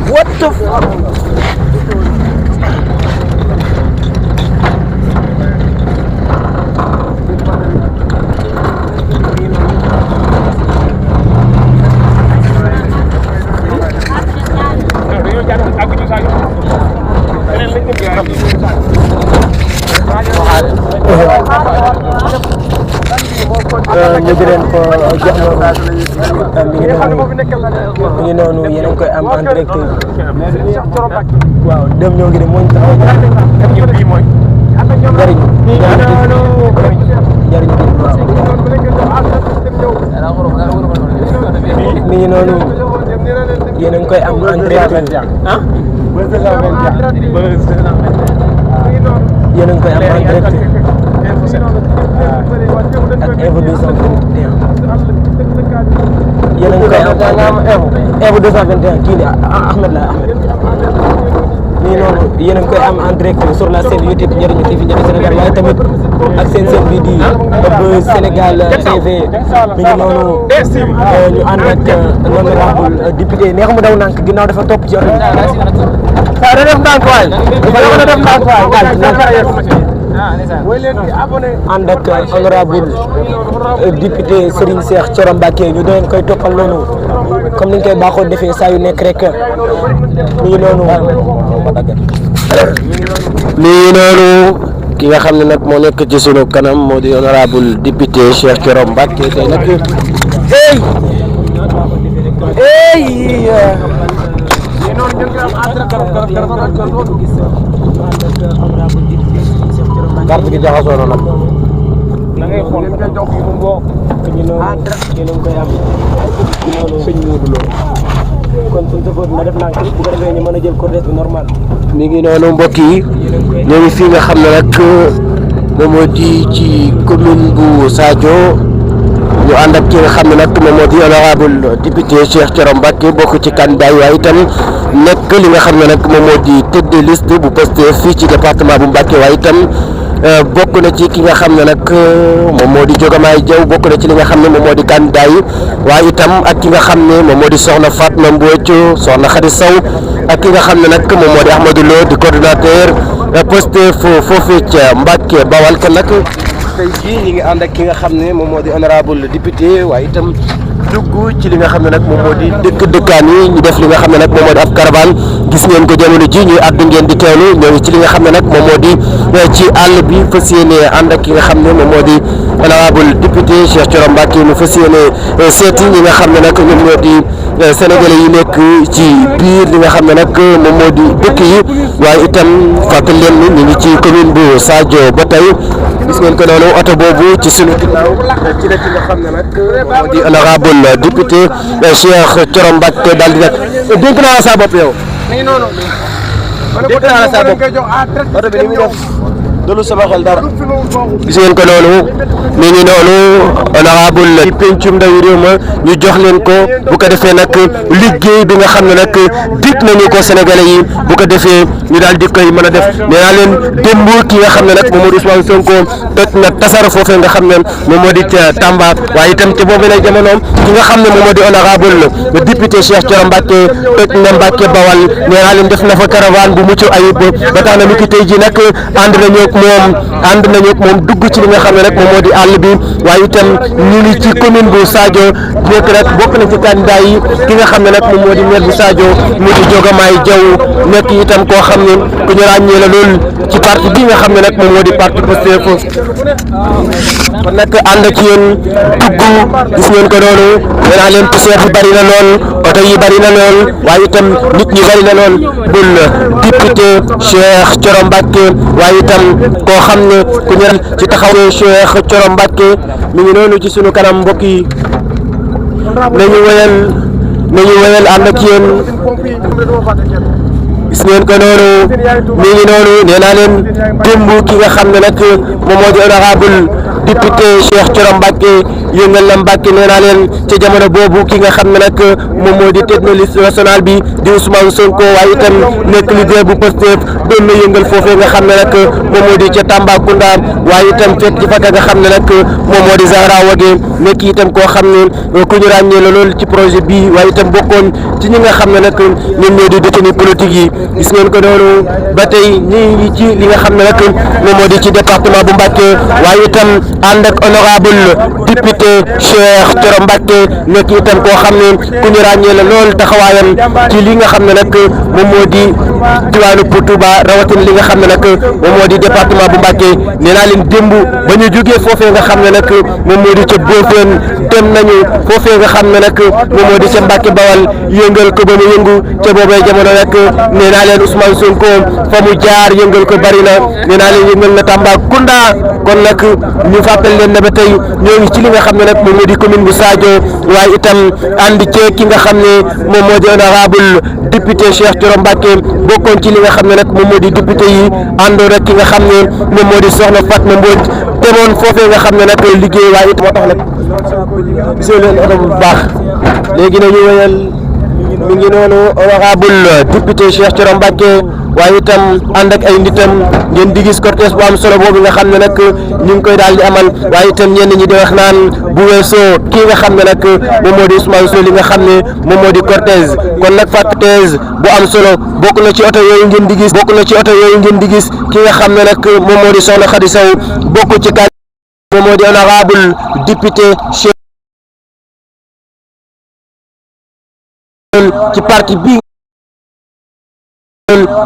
What the fuck? ñu di leen ko jox mi ngi noonu yéen a ngi koy am en direct waaw dem ñoo ngi dem moo ñu taxaw mi ngi noonu yéen a ngi koy am en direct ah yéen a ngi koy am en direct ak Info 221 yéen a ngi koy am Info 221 kii la Ahmed la Ahmed nii noonu yéen a ngi koy am en direct sur la chaîne YouTube Njariñu TV Njariñu Sénégal waaye tamit ak seen bii di Buzz Sénégal TV mi ngi noonu ñu ànd ak l'honorable député neex mu daw nànk ginnaaw dafa topp ci oto bi. da def ndànk waay dafa def ndànk waay ànd ak honorable député Serigne Cheikh Thioro Mbacké ñu doon koy toppal noonu comme ni ñu koy baaxoo defee saa yu nekk rek mi ngi noonu ki nga xam ne nag moo nekk ci sunu kanam moo di honorable député Cheikh Thioro Mbacké tey nag carte gi jaxasoo na nag la ngay xool nga jox yu mbo ñu no yéen ngi koy am sëñ Modou Lo kon suñ safar na def nank bu ko defee ñu mën a jël cortège bi normal mi ngi noonu mbokk yi ñoo ngi fii nga xam ne nag moom moo di ci commune bu Sadio ñu ànd ak ki nga xam ne nag moom moo di honorable député Cheikh Thioro Mbacké bokk ci candidat yi waaye itam nekk li nga xam ne nag moom moo di tête de liste bu Pastef fii ci département bu Mbacké waaye itam bokk na ci ki nga xam ne nag moom moo di Diomaye Diaw bokk na ci li nga xam ne moom moo di candidat yi waaye itam ak ki nga xam ne moom moo di soxna Fatma Mbodj soxna Khady Sow ak ki nga xam ne nag moom moo di Ahmadou Lo di coordonnateur Pastef foofee ca Mbacké Bawal kon nag tey jii ñi ngi ànd ak ki nga xam ne moom moo di honorable député waaye itam dugg ci li nga xam ne nag moom moo di dëkkaan yi ñu def li nga xam ne nag moom moo di ab caravane gis ngeen ko jamono ji ñuy àddu ngeen di teewlu ñoo ngi ci li nga xam ne nag moom moo di ci àll bi fas yéene ànd ak ki nga xam ne moom moo di honorable député Cheikh Thioro Mbacké mu fas yéene seeti ñi nga xam ne nag ñoom ñoo di sénégalais yi nekk ci biir li nga xam ne nag moom moo di dëkk yi waaye itam fàttali leen ni ñu ngi ci commune bu Sadio ba tey gis ngeen ko noonu oto boobu ci sunu ginnaaw ci la ki nga xam ne nag moo di honorable député Cheikh Thioro Mbacké daal di nag dénk naa la sa bopp yow dénk naa la sa bopp oto bi ni muy def dolu sama xel dara gis ngeen ko noonu mi ngi noonu honorable ci pencum ndawi réew ma ñu jox leen ko bu ko defee nag liggéey bi nga xam ne nag dig nañu ko sénégalais yi bu ko defee ñu daal di koy mën a def nee naa leen démb ki nga xam ne nag moom moo di Ousmane Sonko toj na tasar foofee nga xam ne moom moo di ca Tamba waaye itam ci boobu lay jamonoom ki nga xam ne moom moo di honorable député Cheikh Thioro Mbacké toj na Mbacké Bawal nee naa leen def na fa caravane bu mucc ayib ba tax na ni ki tey ji nag ànd nañu ak moom dugg ci li nga xam ne nag moom moo di àll bi waaye itam ñu ngi ci commune bu Sadio nekk rek bokk na ci candidat yi ki nga xam ne nag moom moo di maire bu Sadio mu di Diomaye Diaw nekk itam koo xam ne ku ñu ràññee la lool ci parti bi nga xam ne nag moom moo di parti Pastef kon nag ànd ak yéen dugg gis ngeen ko noonu nee naa leen poussière bi bari na lool oto yi bari na lool waaye itam nit ñi bari na lool bul député Cheikh Thioro Mbacké waaye itam koo xam ne ku ñu ci taxawee Cheikh Thioro Mbacké mi ngi noonu ci sunu kanam mbokk yi nañu wéyal ànd ak yéen gis ngeen ko noonu mi ngi noonu nee naa leen démb ki nga xam ne nag moom moo di honorable député Cheikh Thioro Mbacké yëngal na Mbacké nee naa leen ca jamono boobu ki nga xam ne nag moom moo di tête de liste nationale bi di Ousmane Sonko waaye itam nekk leader bu Pastef doon na yëngal foofee nga xam ne nag moom moo di ca Tambacounda waaye itam fekk ci fakka nga xam ne nag moom moo di Zahra Wagué nekk itam koo xam ne ku ñu ràññee la lool ci projet bi waaye itam bokkoon ci ñi nga xam ne nag ñoom ñoo di détenu politique yi gis ngeen ko noonu ba tey ñi ngi ci li nga xam ne nag moom moo di ci département bu Mbacké waaye itam ànd ak honorable député Cheikh Thioro Mbacké nekk itam koo xam ne ku ñu ràññee la lool taxawaayam ci li nga xam ne nag moom moo di diwaanu Touba rawatina li nga xam ne nag moom moo di département bu Mbacké nee naa leen démb ba ñu jógee foofee nga xam ne nag moom moo di ca Bofène dem nañu foofee nga xam ne nag moom moo di ca Mbacké Bawal yëngal ko ba mu yëngu ca boobee jamono nag nee naa leen Ousmane Sonko fa mu jaar yëngal ko bari na nee naa leen yëngal na Tambacounda kon nag ñu fàttali leen ne ba tey ñoo ngi ci li nga xam ne nag moom moo di commune bu Sadio waaye itam ànd ceeg ki nga xam ne moom moo di honorable député Cheikh Thioro Mbacké bokkoon ci li nga xam ne nag moom moo di député yi àndoon ak ki nga xam ne moom moo di soxna Fatma Mbodj demoon foofee nga xam ne nag liggéey waaye it moo tax nag gisoo leen oto bu baax léegi nag ñu wéyal mi ngi noonu honorable député Cheikh Thioro Mbacké waaye itam ànd ak ay nitam ngeen di gis cortège bu am solo boobu nga xam ne nag ñu ngi koy daal di amal waaye itam ñenn ñi di wax naan bu weesoo kii nga xam ne nag moom moo di Ousmane Sonko li nga xam ne moom moo di cortège kon nag cortège bu am solo bokk na ci oto yooyu ngeen di gis ki nga xam ne nag moom moo di soxna Khady Sow bokk ci kàddu moom moo di honorable député Cheikh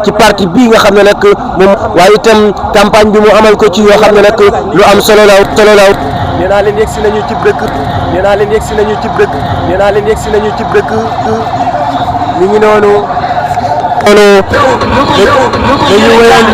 ci parti bii nga xam ne nag moom waaye itam campagne bi mu amal ko ci yoo xam ne nag lu am solo la nee naa leen yegsi nañu ci dëkk mi ngi noonu dañu wéyal